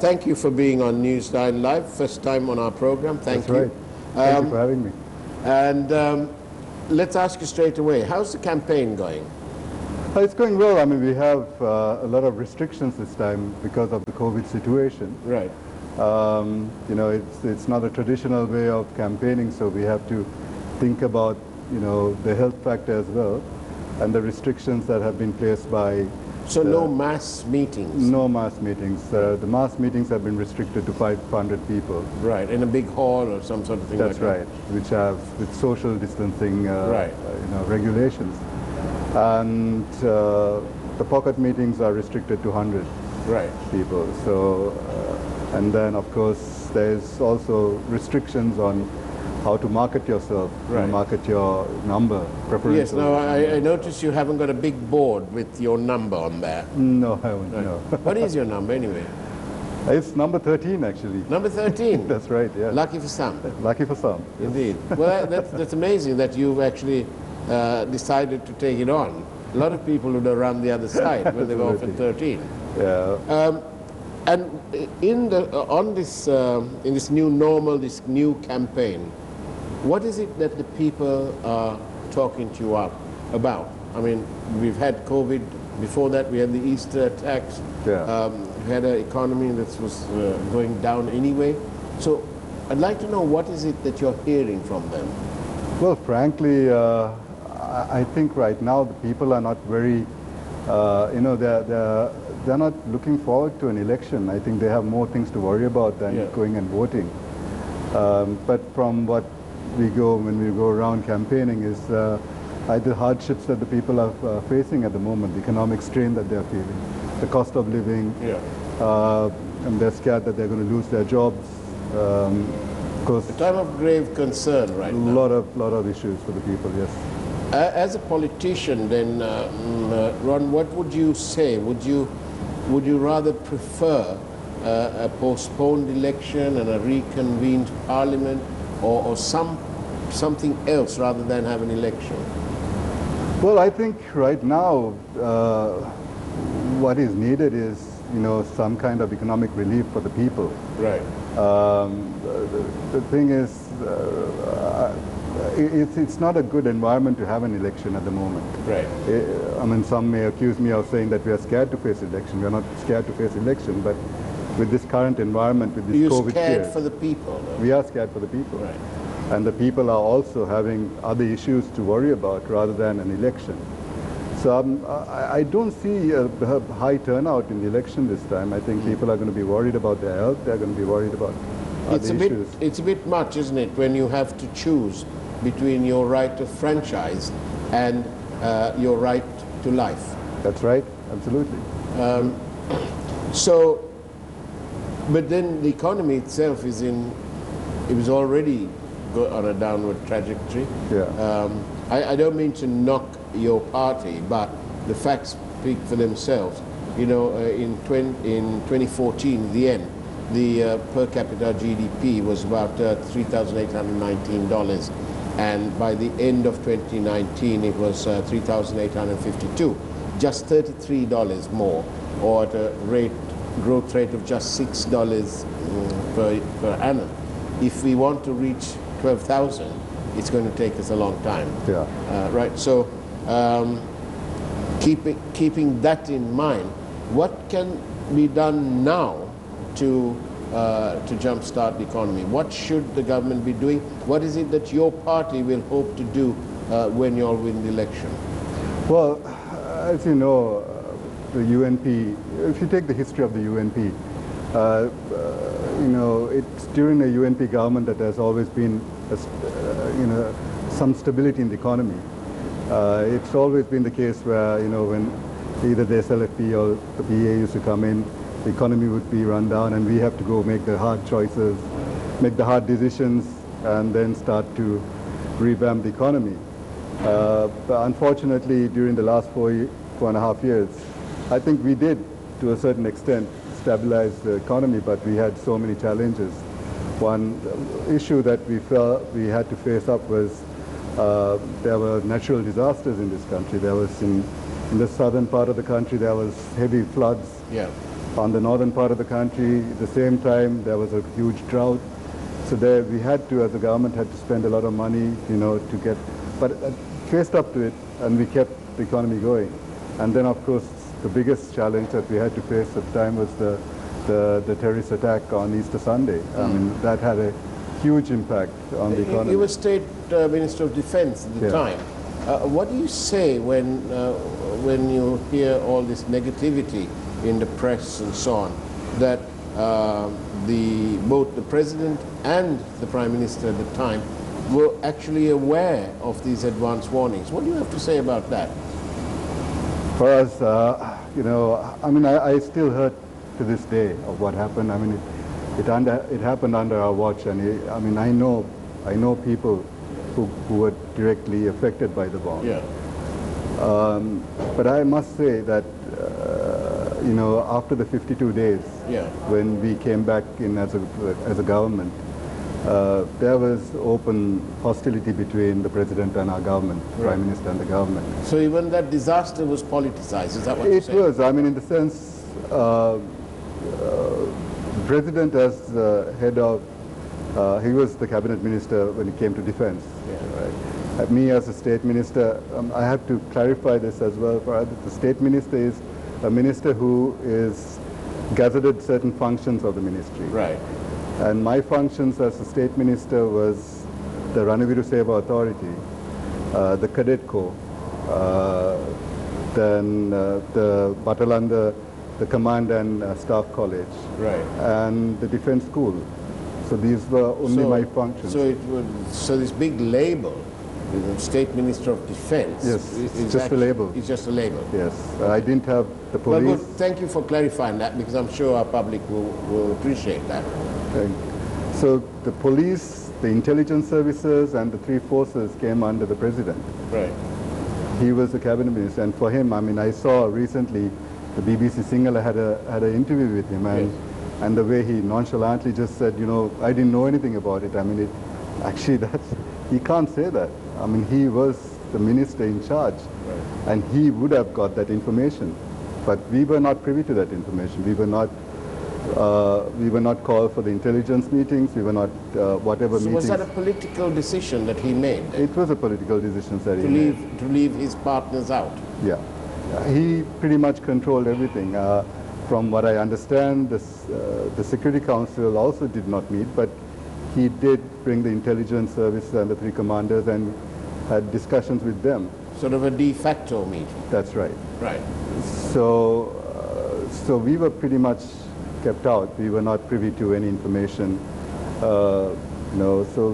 Thank you for being on NEWSLINE Live, first time on our program. Thank you. Right. Thank you for having me. And let's ask you straight away, how's the campaign going? It's going well. I mean, we have a lot of restrictions this time because of the COVID situation. Right. You know, it's not a traditional way of campaigning, so we have to think about, you know, the health factor as well, and the restrictions that have been placed by... So no mass meetings? No mass meetings. The mass meetings have been restricted to 500 people. Right, in a big hall or some sort of thing. That's like right, which have with social distancing right. You know, regulations. And the pocket meetings are restricted to 100 right. people. So, and then of course there's also restrictions on how to market yourself, right. Market your number. Yes, now I noticed you haven't got a big board with your number on there. No, I haven't, no. What is your number anyway? It's number 13 actually. Number 13? That's right, yeah. Lucky for some. Lucky for some. Yes. Indeed. Well, that's amazing that you've actually decided to take it on. A lot of people would have run the other side when they were offered 13. Yeah. And in this new normal, this new campaign, what is it that the people are talking to you about? I mean, we've had COVID. Before that, we had the Easter attacks. Yeah. We had an economy that was going down anyway. So I'd like to know, what is it that you're hearing from them? Well, frankly, I think right now the people are not very, you know, they're not looking forward to an election. I think they have more things to worry about than going and voting. But from what when we go around campaigning is the hardships that the people are facing at the moment, the economic strain that they're feeling, the cost of living, and they're scared that they're going to lose their jobs. Because a time of grave concern right now. Lot of issues for the people, yes. As a politician, then, Ron, what would you say? Would you rather prefer a postponed election and a reconvened parliament, or something else rather than have an election? Well, I think right now what is needed is, you know, some kind of economic relief for the people. Right. The thing is, it's not a good environment to have an election at the moment. Right. I mean, some may accuse me of saying that we are scared to face election. We are not scared to face election, but with this current environment, with this COVID scare... You're scared fear, for the people, though. We are scared for the people. Right. And the people are also having other issues to worry about rather than an election. So I don't see a high turnout in the election this time. I think people are going to be worried about their health. They're going to be worried about other issues. It's a bit much, isn't it, when you have to choose between your right of franchise and your right to life. That's right, absolutely. But then the economy itself it was already on a downward trajectory. Yeah. I don't mean to knock your party, but the facts speak for themselves. You know, in 2014, the end, the per capita GDP was about $3,819, and by the end of 2019, it was $3,852, just $33 more, or at a growth rate of just $6 per annum. If we want to reach 12,000, it's going to take us a long time. Yeah. Right. So, keeping that in mind, what can be done now to jumpstart the economy? What should the government be doing? What is it that your party will hope to do when you all win the election? Well, as you know, the UNP, if you take the history of the UNP, you know, it's during the UNP government that there's always been, you know, some stability in the economy. It's always been the case where, you know, when either the SLFP or the PA used to come in, the economy would be run down, and we have to go make the hard choices, make the hard decisions, and then start to revamp the economy. But unfortunately, during the last 4.5 years, I think we did, to a certain extent, stabilize the economy, but we had so many challenges. One issue that we felt we had to face up was there were natural disasters in this country. There was in the southern part of the country, there was heavy floods. Yeah. on the northern part of the country. At the same time, there was a huge drought. So there we had to, as a government, had to spend a lot of money, to get, but faced up to it, and we kept the economy going. And then, of course, the biggest challenge that we had to face at the time was the terrorist attack on Easter Sunday. I mean, that had a huge impact on the economy. You were State Minister of Defense at the time. What do you say when you hear all this negativity in the press and so on, that both the President and the Prime Minister at the time were actually aware of these advance warnings? What do you have to say about that? Faraz, I mean, I still hurt to this day of what happened. I mean, it happened under our watch, and I mean, I know people who were directly affected by the bomb. Yeah. But I must say that, after the 52 days, when we came back in as a government, there was open hostility between the President and our government, Prime Minister and the government. So even that disaster was politicized, is that what you're saying? It was. I mean, in the sense, the President as the head of, he was the cabinet minister when it came to defense. Right? Me as a state minister, I have to clarify this as well. The state minister is a minister who is gazetted certain functions of the ministry. Right. And my functions as a state minister was the Ranaviru Seva Authority, the Cadet Corps, then the Batalanda, the Command and Staff College, and the Defense School. So these were only my functions. So this big label, State Minister of Defense. Yes, it's just a label. It's just a label. Yes, I didn't have the police. Well, good. Thank you for clarifying that, because I'm sure our public will appreciate that. So the police, the intelligence services, and the three forces came under the President. Right. He was the cabinet minister, and for him, I mean, I saw recently the BBC Sinhala had an interview with him, and the way he nonchalantly just said, I didn't know anything about it. I mean, he can't say that. I mean, he was the minister in charge, and he would have got that information. But we were not privy to that information. We were not called for the intelligence meetings. We were not whatever meetings. Was that a political decision that he made? It was a political decision that he made. To leave his partners out? Yeah. He pretty much controlled everything. From what I understand, the Security Council also did not meet, but he did bring the intelligence service and the three commanders and had discussions with them. Sort of a de facto meeting. That's right. Right. So we were pretty much kept out. We were not privy to any information. So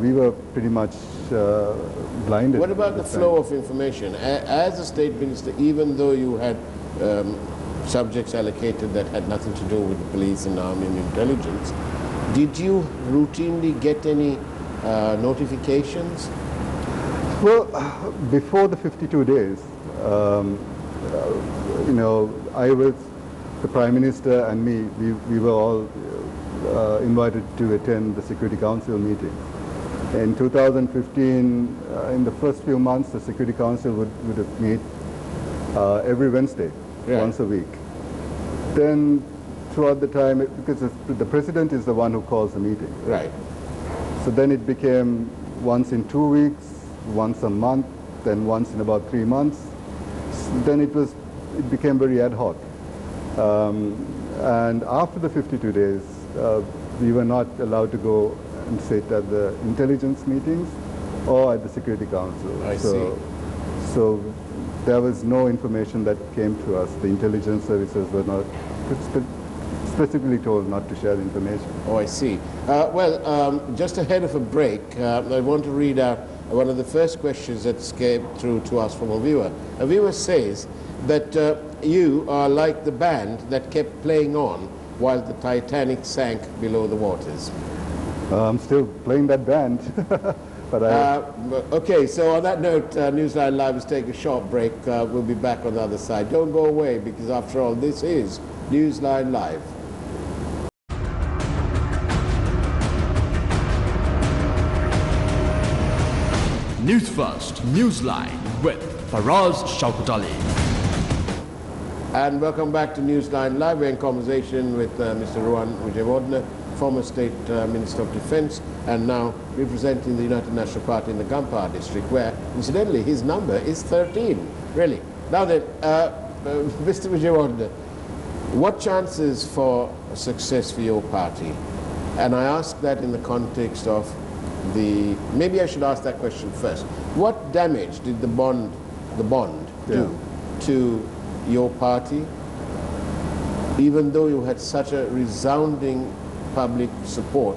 we were pretty much blinded. What about the flow of information? As a state minister, even though you had subjects allocated that had nothing to do with the police and army and intelligence, did you routinely get any notifications? Well, before the 52 days, I was the Prime Minister and me, we were all invited to attend the Security Council meeting. In 2015, in the first few months, the Security Council would meet every Wednesday, once a week. Then throughout the time, because the President is the one who calls the meeting. Right. So then it became once in 2 weeks, once a month, then once in about 3 months. Then it became very ad hoc. And after the 52 days, we were not allowed to go and sit at the intelligence meetings or at the Security Council. I see. So there was no information that came to us. The intelligence services were not specifically told not to share the information. Oh, I see. Just ahead of a break, I want to read out one of the first questions that came through to us from a viewer. A viewer says that you are like the band that kept playing on while the Titanic sank below the waters. I'm still playing that band. But okay, so on that note, Newsline Live is taking a short break. We'll be back on the other side. Don't go away, because after all, this is Newsline Live. Newsfirst, Newsline with Faraz Shauketaly. And welcome back to Newsline Live. We're in conversation with Mr. Rohan Wijewardena, former State Minister of Defence, and now representing the United National Party in the Gampar district, where, incidentally, his number is 13. Really. Now then, Mr. Wijewardena, what chances for success for your party? And I ask that in the context of maybe I should ask that question first. What damage did the bond do to your party, even though you had such a resounding public support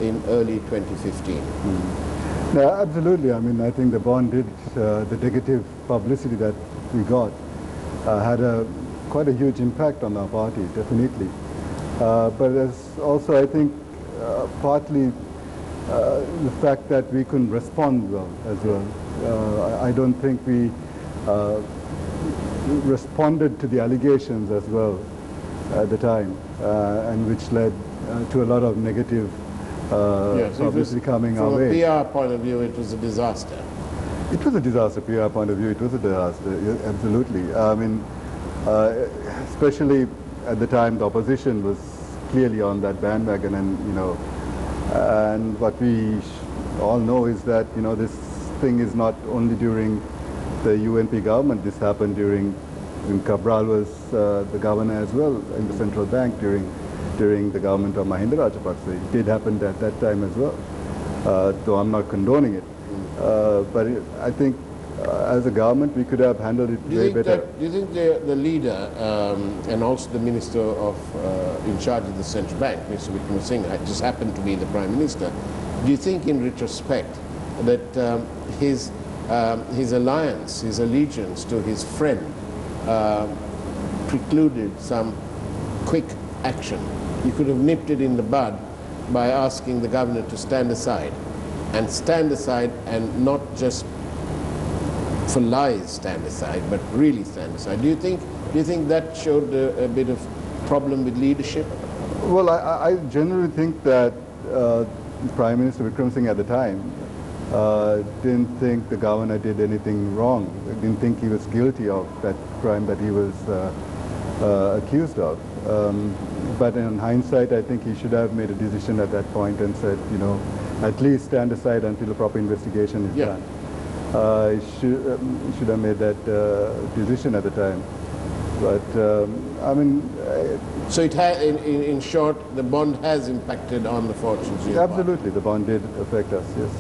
in early 2015? No, absolutely. I mean, I think the bond did, the negative publicity that we got had quite a huge impact on our party, definitely. But as also, I think, partly the fact that we couldn't respond well as well. I don't think we responded to the allegations as well at the time, and which led to a lot of negative publicity coming our way. From a PR point of view, it was a disaster. It was a disaster. PR point of view, it was a disaster. Absolutely. I mean, especially at the time, the opposition was clearly on that bandwagon, and and what we all know is that this thing is not only during the UNP government. This happened when Cabral was the governor as well in the central bank during the government of Mahinda Rajapaksa. It did happen at that time as well, though I'm not condoning it. But I think as a government we could have handled it way better. Do you think the leader and also the minister in charge of the central bank, Mr. Wickremesinghe, just happened to be the Prime Minister, do you think in retrospect that his alliance, his allegiance to his friend precluded some quick action? You could have nipped it in the bud by asking the governor to stand aside and not just for lies stand aside, but really stand aside. Do you think that showed a bit of problem with leadership? Well, I generally think that Prime Minister Wickremesinghe at the time didn't think the governor did anything wrong. Didn't think he was guilty of that crime that he was accused of. But in hindsight, I think he should have made a decision at that point and said, at least stand aside until a proper investigation is done. He should have made that decision at the time. But I mean, so it in short, the bond has impacted on the fortunes of your party. Absolutely, the bond did affect us. Yes.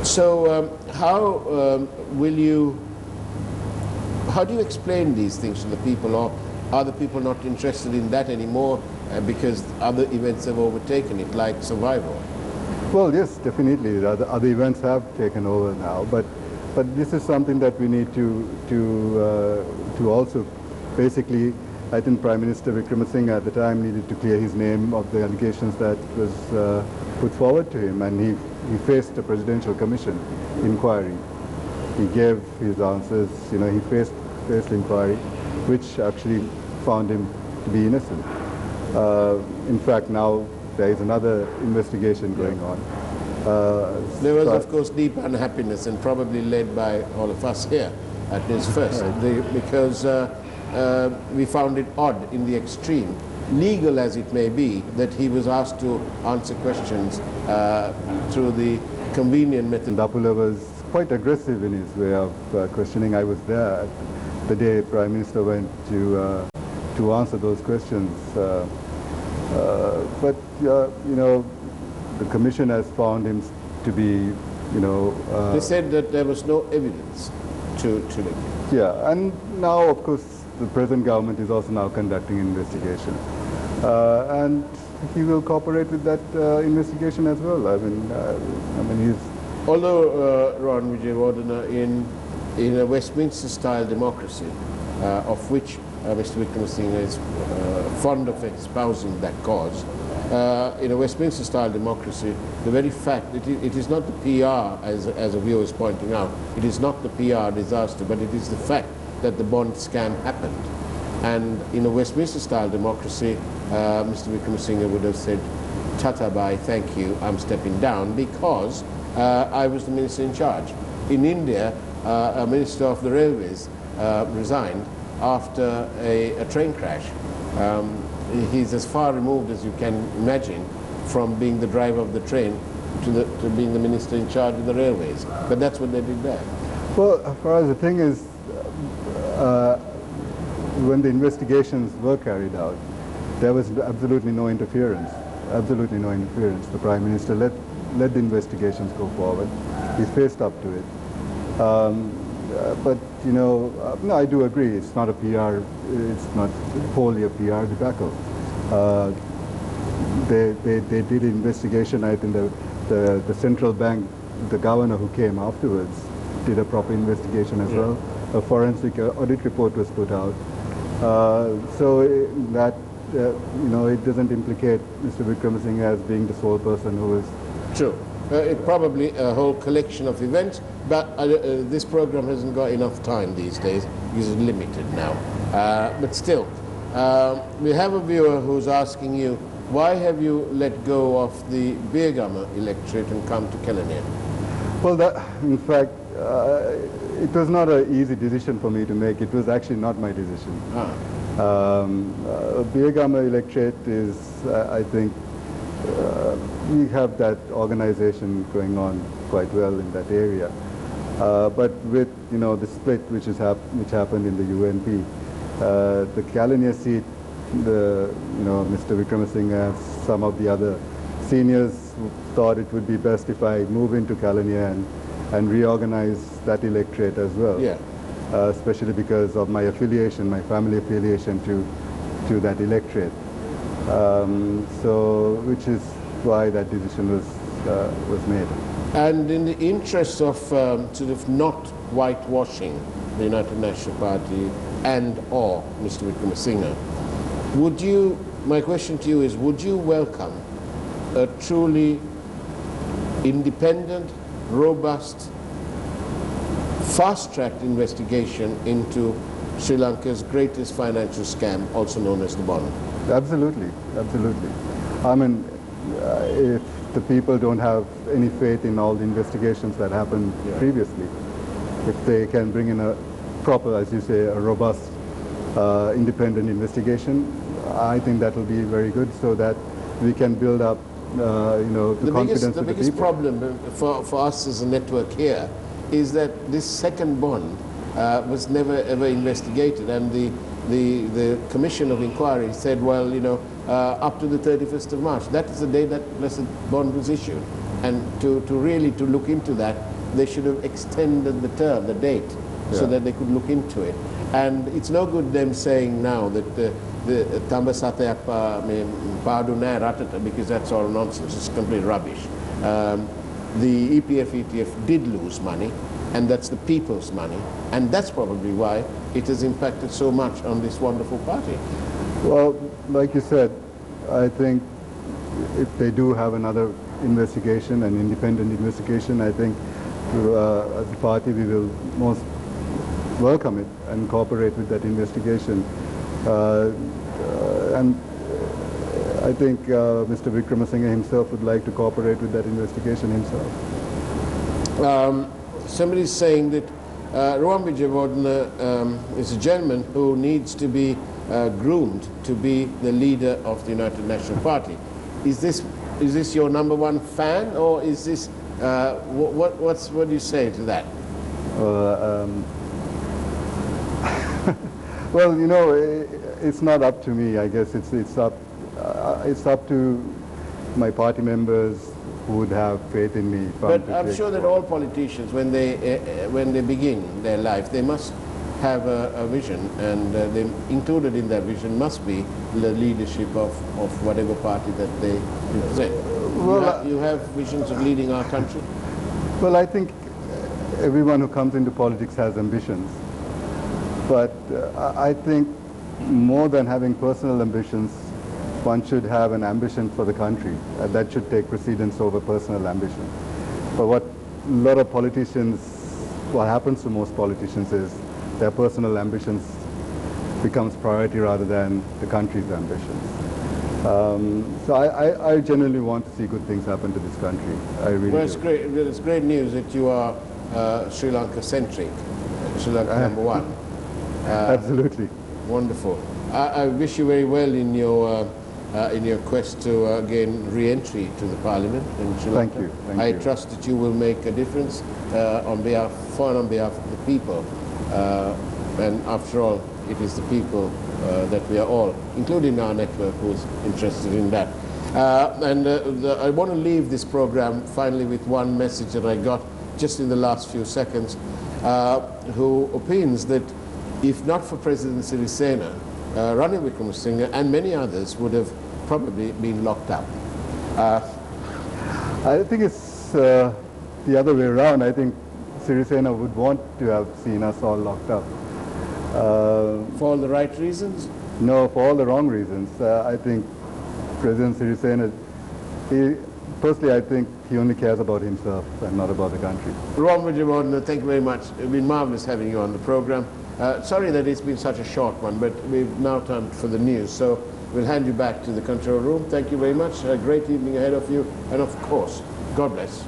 So how do you explain these things to the people, or are the people not interested in that anymore because other events have overtaken it, like survival? Well, yes, definitely. The other events have taken over now, but this is something that we need to also basically. I think Prime Minister Wickremesinghe at the time needed to clear his name of the allegations that was put forward to him, and he faced a presidential commission inquiry. He gave his answers. He faced inquiry, which actually found him to be innocent. In fact, now there is another investigation going on. There was, of course, deep unhappiness, and probably led by all of us here at Newsfirst, right, because we found it odd in the extreme, legal as it may be, that he was asked to answer questions through the convenient method. Dapula was quite aggressive in his way of questioning. I was there the day Prime Minister went to answer those questions. But the commission has found him to be, they said that there was no evidence to link it. Yeah, and now, of course, the present government is also now conducting an investigation, and he will cooperate with that investigation as well. I mean, he's. Although Rohan Wijewardena, in a Westminster-style democracy, of which Mr. Wickremesinghe is fond of espousing that cause, in a Westminster-style democracy, the very fact that it is not the PR, as a viewer is pointing out, it is not the PR disaster, but it is the fact that the bond scam happened. And in a Westminster-style democracy, Mr. Wickremesinghe would have said, "Tata bye, thank you, I'm stepping down," because I was the minister in charge. In India, a minister of the railways resigned, after a train crash. He's as far removed as you can imagine from being the driver of the train to being the minister in charge of the railways. But that's what they did there. Well, Faraz, the thing is, when the investigations were carried out, there was absolutely no interference. Absolutely no interference. The Prime Minister let the investigations go forward. He faced up to it. But you know, no, I do agree. It's not a PR. It's not wholly a PR debacle. They did an investigation. I think the central bank, the governor who came afterwards, did a proper investigation as well. A forensic audit report was put out. So that you know, it doesn't implicate Mr. Wickremesinghe as being the sole person who is. True. It probably a whole collection of events, but this program hasn't got enough time these days because it's limited now. But still, we have a viewer who's asking you, why have you let go of the Beergama electorate and come to Kelaniya? Well, that, in fact, it was not an easy decision for me to make. It was actually not my decision. Beergama electorate is, I think, we have that organization going on quite well in that area. But with, you know, the split which happened in the UNP, the Kelaniya seat, Mr. Wickremesinghe and some of the other seniors thought it would be best if I move into Kelaniya and reorganize that electorate as well. Yeah. Especially because of my affiliation, my family affiliation to that electorate. So, which is why that decision was made. And in the interest of sort of not whitewashing the United National Party and/or Mr. Wickremesinghe, would you? My question to you is: would you welcome a truly independent, robust, fast-tracked investigation into Sri Lanka's greatest financial scam, also known as the bond? Absolutely, absolutely. I mean, if the people don't have any faith in all the investigations that happened previously, if they can bring in a proper, as you say, a robust, independent investigation, I think that will be very good, so that we can build up, the confidence of the people. The biggest problem for us as a network here is that this second bond was never ever investigated, and the Commission of Inquiry said, well, up to the 31st of March. That is the day that blessed bond was issued. And to really look into that, they should have extended the term, the date, so that they could look into it. And it's no good them saying now that the Tamba Satyak Padu Nair Ratata, because that's all nonsense. It's complete rubbish. The EPF ETF did lose money, and that's the people's money, and that's probably why it has impacted so much on this wonderful party. Well, like you said, I think if they do have another investigation, an independent investigation, I think as a party we will most welcome it and cooperate with that investigation. And I think Mr. Wickremesinghe himself would like to cooperate with that investigation himself. Somebody's saying that Ruwan Wijewardene is a gentleman who needs to be groomed to be the leader of the United National Party. Is this your number one fan, or is this what do you say to that? Well, it's not up to me. I guess it's up to my party members who would have faith in me. But I'm sure that all politicians, when they begin their life, they must have a vision, and included in that vision must be the leadership of whatever party that they represent. Well, you have visions of leading our country? Well, I think everyone who comes into politics has ambitions. But I think more than having personal ambitions, one should have an ambition for the country. That should take precedence over personal ambition. But what happens to most politicians is their personal ambitions becomes priority rather than the country's ambitions. So I genuinely want to see good things happen to this country. I really do. It's great. It's great news that you are Sri Lanka centric, Sri Lanka number one. Absolutely. Wonderful. I wish you very well in your quest to gain re-entry to the Parliament in Sri Lanka. Thank you. Thank I you. trust that you will make a difference on behalf of the people. And after all, it is the people that we are all, including our network, who's interested in that. I want to leave this program finally with one message that I got just in the last few seconds, who opines that if not for President Sirisena, Ranil Wickremesinghe and many others would have probably been locked up. I think it's the other way around. I think Sirisena would want to have seen us all locked up. For all the right reasons? No, for all the wrong reasons. I think President Sirisena, firstly, I think he only cares about himself and not about the country. Ron Vijayawardena, thank you very much. It's been marvelous having you on the program. Sorry that it's been such a short one, but we've now time for the news. So we'll hand you back to the control room. Thank you very much. A great evening ahead of you. And of course, God bless.